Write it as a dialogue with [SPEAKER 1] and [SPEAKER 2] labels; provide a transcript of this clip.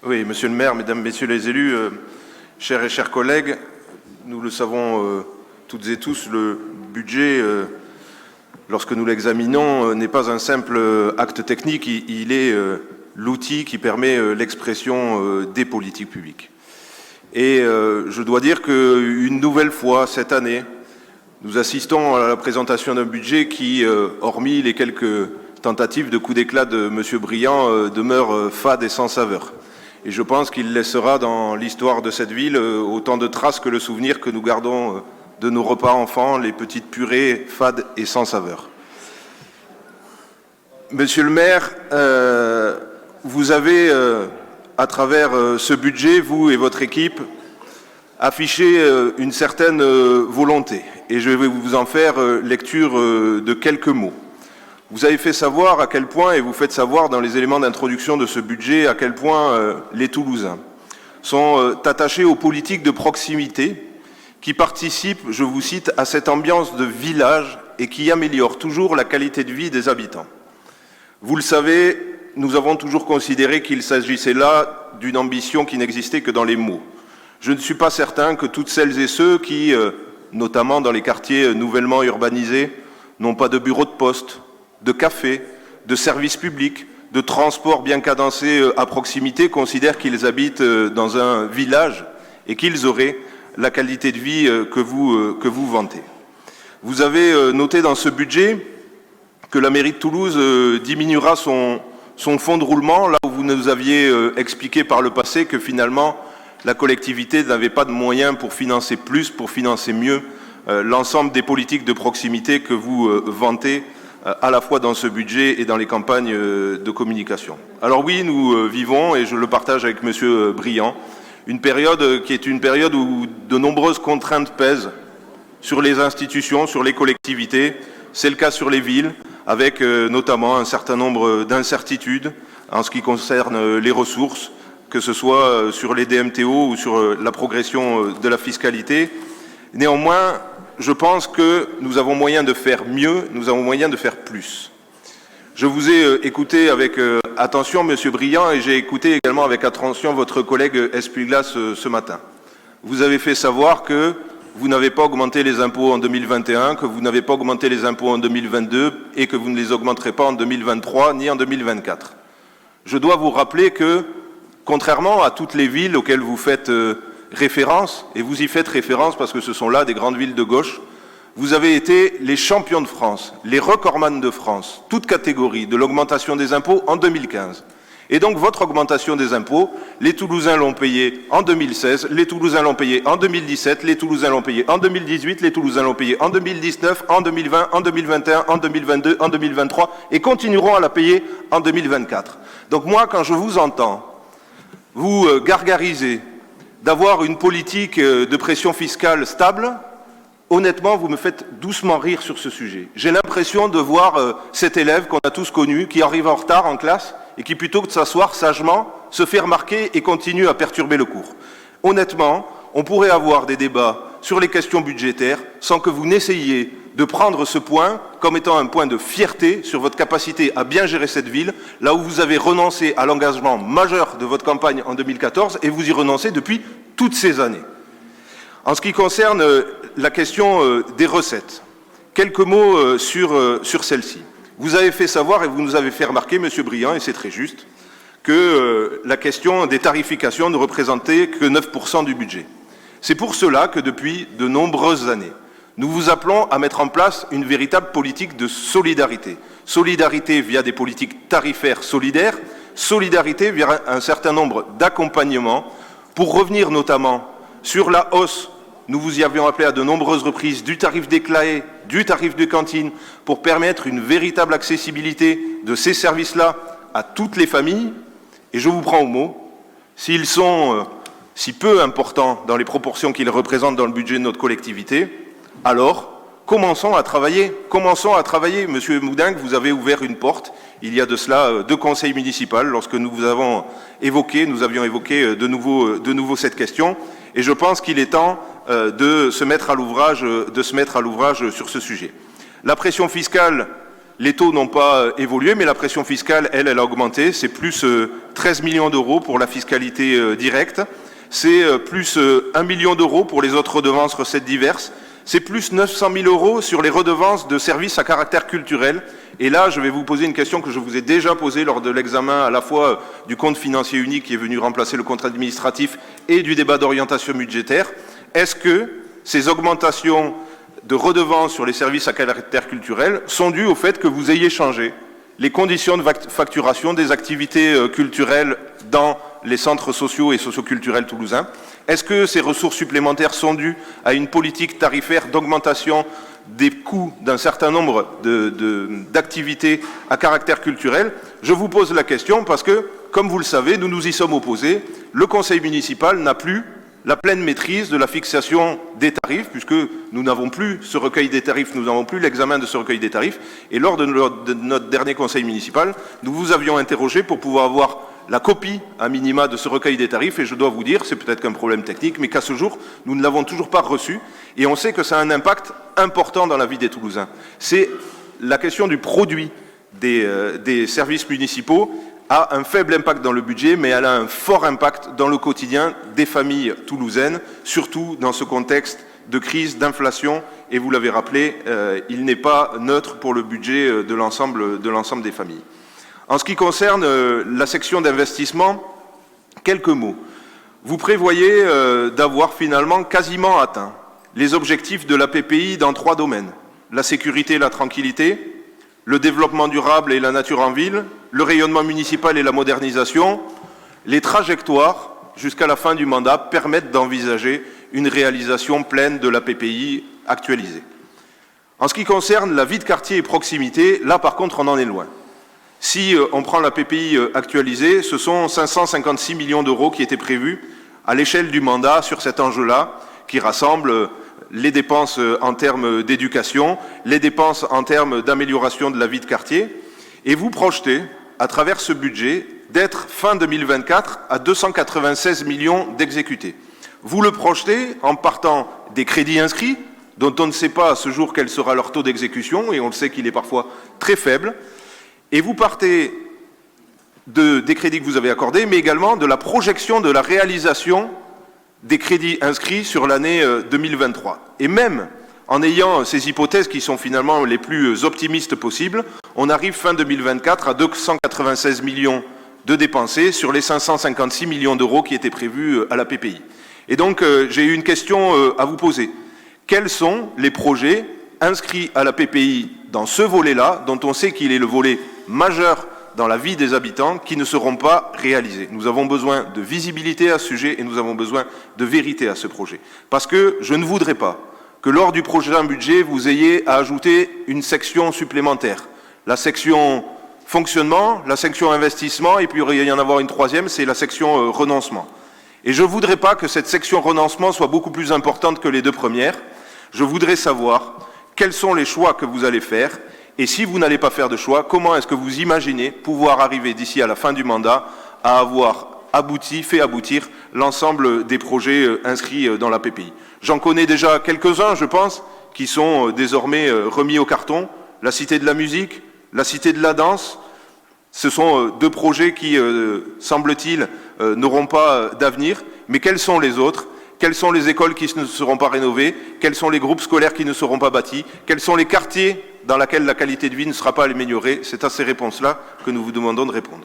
[SPEAKER 1] Oui, monsieur le maire, mesdames, messieurs les élus, chers et chers collègues, nous le savons toutes et tous, le budget, lorsque nous l'examinons, n'est pas un simple acte technique, il est l'outil qui permet l'expression des politiques publiques. Et je dois dire qu'une nouvelle fois, cette année, nous assistons à la présentation d'un budget qui, hormis les quelques tentatives de coup d'éclat de M. Briand, demeure fade et sans saveur. Et je pense qu'il laissera dans l'histoire de cette ville autant de traces que le souvenir que nous gardons de nos repas enfants, les petites purées fades et sans saveur. Monsieur le maire, vous avez, à travers ce budget, vous et votre équipe, affiché une certaine volonté. Et je vais vous en faire lecture de quelques mots. Vous avez fait savoir à quel point, et vous faites savoir dans les éléments d'introduction de ce budget, à quel point les Toulousains sont attachés aux politiques de proximité qui participent, je vous cite, à cette ambiance de village et qui améliorent toujours la qualité de vie des habitants. Vous le savez, nous avons toujours considéré qu'il s'agissait là d'une ambition qui n'existait que dans les mots. Je ne suis pas certain que toutes celles et ceux qui, notamment dans les quartiers nouvellement urbanisés, n'ont pas de bureau de poste, de café, de services publics, de transports bien cadencés à proximité, considèrent qu'ils habitent dans un village et qu'ils auraient la qualité de vie que vous vantez. Vous avez noté dans ce budget que la mairie de Toulouse diminuera son fonds de roulement, là où vous nous aviez expliqué par le passé que finalement la collectivité n'avait pas de moyens pour financer plus, pour financer mieux l'ensemble des politiques de proximité que vous vantez à la fois dans ce budget et dans les campagnes de communication. Alors oui, nous vivons, et je le partage avec M. Briand, une période qui est une période où de nombreuses contraintes pèsent sur les institutions, sur les collectivités. C'est le cas sur les villes, avec notamment un certain nombre d'incertitudes en ce qui concerne les ressources, que ce soit sur les DMTO ou sur la progression de la fiscalité. Néanmoins, je pense que nous avons moyen de faire mieux, nous avons moyen de faire plus. Je vous ai écouté avec attention, Monsieur Briand, et j'ai écouté également avec attention votre collègue Espliglas ce matin. Vous avez fait savoir que vous n'avez pas augmenté les impôts en 2021, que vous n'avez pas augmenté les impôts en 2022 et que vous ne les augmenterez pas en 2023 ni en 2024. Je dois vous rappeler que, contrairement à toutes les villes auxquelles vous faites référence, et vous y faites référence parce que ce sont là des grandes villes de gauche, vous avez été les champions de France, les recordman de France, toutes catégories, de l'augmentation des impôts en 2015. Et donc votre augmentation des impôts, les Toulousains l'ont payé en 2016, les Toulousains l'ont payé en 2017, les Toulousains l'ont payé en 2018, les Toulousains l'ont payé en 2019, en 2020, en 2021, en 2022, en 2023 et continueront à la payer en 2024. Donc moi, quand je vous entends, vous gargariser d'avoir une politique de pression fiscale stable, honnêtement, vous me faites doucement rire sur ce sujet. J'ai l'impression de voir cet élève qu'on a tous connu, qui arrive en retard en classe et qui, plutôt que de s'asseoir sagement, se fait remarquer et continue à perturber le cours. Honnêtement, on pourrait avoir des débats sur les questions budgétaires sans que vous n'essayiez de prendre ce point comme étant un point de fierté sur votre capacité à bien gérer cette ville, là où vous avez renoncé à l'engagement majeur de votre campagne en 2014 et vous y renoncez depuis toutes ces années. En ce qui concerne la question des recettes, quelques mots sur celle-ci. Vous avez fait savoir et vous nous avez fait remarquer, Monsieur Briand, et c'est très juste, que la question des tarifications ne représentait que 9% du budget. C'est pour cela que depuis de nombreuses années, nous vous appelons à mettre en place une véritable politique de solidarité. Solidarité via des politiques tarifaires solidaires, solidarité via un certain nombre d'accompagnements pour revenir notamment sur la hausse, nous vous y avions appelé à de nombreuses reprises, du tarif des CLAE, du tarif de cantine, pour permettre une véritable accessibilité de ces services-là à toutes les familles. Et je vous prends au mot, s'ils sont si peu importants dans les proportions qu'ils représentent dans le budget de notre collectivité, alors commençons à travailler. Monsieur Moudingue, vous avez ouvert une porte, il y a de cela 2 conseils municipaux, lorsque nous avions évoqué de nouveau cette question, et je pense qu'il est temps de se mettre à l'ouvrage sur ce sujet. La pression fiscale les taux n'ont pas évolué, mais la pression fiscale, elle a augmenté. C'est plus 13 millions d'euros pour la fiscalité directe. C'est plus 1 million d'euros pour les autres redevances recettes diverses. C'est plus 900 000 euros sur les redevances de services à caractère culturel. Et là, je vais vous poser une question que je vous ai déjà posée lors de l'examen à la fois du compte financier unique qui est venu remplacer le compte administratif et du débat d'orientation budgétaire. Est-ce que ces augmentations de redevances sur les services à caractère culturel sont dues au fait que vous ayez changé les conditions de facturation des activités culturelles dans les centres sociaux et socioculturels toulousains? Est-ce que ces ressources supplémentaires sont dues à une politique tarifaire d'augmentation des coûts d'un certain nombre d'activités à caractère culturel? Je vous pose la question parce que, comme vous le savez, nous nous y sommes opposés. Le conseil municipal n'a plus la pleine maîtrise de la fixation des tarifs, puisque nous n'avons plus ce recueil des tarifs, nous n'avons plus l'examen de ce recueil des tarifs. Et lors de notre dernier conseil municipal, nous vous avions interrogé pour pouvoir avoir la copie à minima de ce recueil des tarifs, et je dois vous dire, c'est peut-être qu'un problème technique, mais qu'à ce jour, nous ne l'avons toujours pas reçu, et on sait que ça a un impact important dans la vie des Toulousains. C'est la question du produit des services municipaux a un faible impact dans le budget, mais elle a un fort impact dans le quotidien des familles toulousaines, surtout dans ce contexte de crise, d'inflation, et vous l'avez rappelé, il n'est pas neutre pour le budget de l'ensemble des familles. En ce qui concerne la section d'investissement, quelques mots. Vous prévoyez d'avoir finalement quasiment atteint les objectifs de la PPI dans 3 domaines. La sécurité et la tranquillité, le développement durable et la nature en ville, le rayonnement municipal et la modernisation. Les trajectoires, jusqu'à la fin du mandat, permettent d'envisager une réalisation pleine de la PPI actualisée. En ce qui concerne la vie de quartier et proximité, là par contre on en est loin. Si on prend la PPI actualisée, ce sont 556 millions d'euros qui étaient prévus à l'échelle du mandat sur cet enjeu-là, qui rassemble les dépenses en termes d'éducation, les dépenses en termes d'amélioration de la vie de quartier, et vous projetez, à travers ce budget, d'être fin 2024 à 296 millions d'exécutés. Vous le projetez en partant des crédits inscrits, dont on ne sait pas à ce jour quel sera leur taux d'exécution, et on le sait qu'il est parfois très faible, et vous partez des crédits que vous avez accordés, mais également de la projection de la réalisation des crédits inscrits sur l'année 2023. Et même en ayant ces hypothèses qui sont finalement les plus optimistes possibles, on arrive fin 2024 à 296 millions de dépensés sur les 556 millions d'euros qui étaient prévus à la PPI. Et donc j'ai une question à vous poser. Quels sont les projets inscrits à la PPI dans ce volet-là, dont on sait qu'il est le volet majeur dans la vie des habitants, qui ne seront pas réalisés? Nous avons besoin de visibilité à ce sujet et nous avons besoin de vérité à ce projet. Parce que je ne voudrais pas que lors du prochain budget, vous ayez à ajouter une section supplémentaire. La section fonctionnement, la section investissement, et puis il va y en avoir une troisième, c'est la section renoncement. Et je ne voudrais pas que cette section renoncement soit beaucoup plus importante que les 2 premières. Je voudrais savoir quels sont les choix que vous allez faire. Et si vous n'allez pas faire de choix, comment est-ce que vous imaginez pouvoir arriver d'ici à la fin du mandat à avoir fait aboutir l'ensemble des projets inscrits dans la PPI? J'en connais déjà quelques-uns, je pense, qui sont désormais remis au carton. La Cité de la musique, la Cité de la danse, ce sont 2 projets qui, semble-t-il, n'auront pas d'avenir. Mais quels sont les autres? Quelles sont les écoles qui ne seront pas rénovées? Quels sont les groupes scolaires qui ne seront pas bâtis? Quels sont les quartiers dans lesquels la qualité de vie ne sera pas améliorée? C'est à ces réponses-là que nous vous demandons de répondre.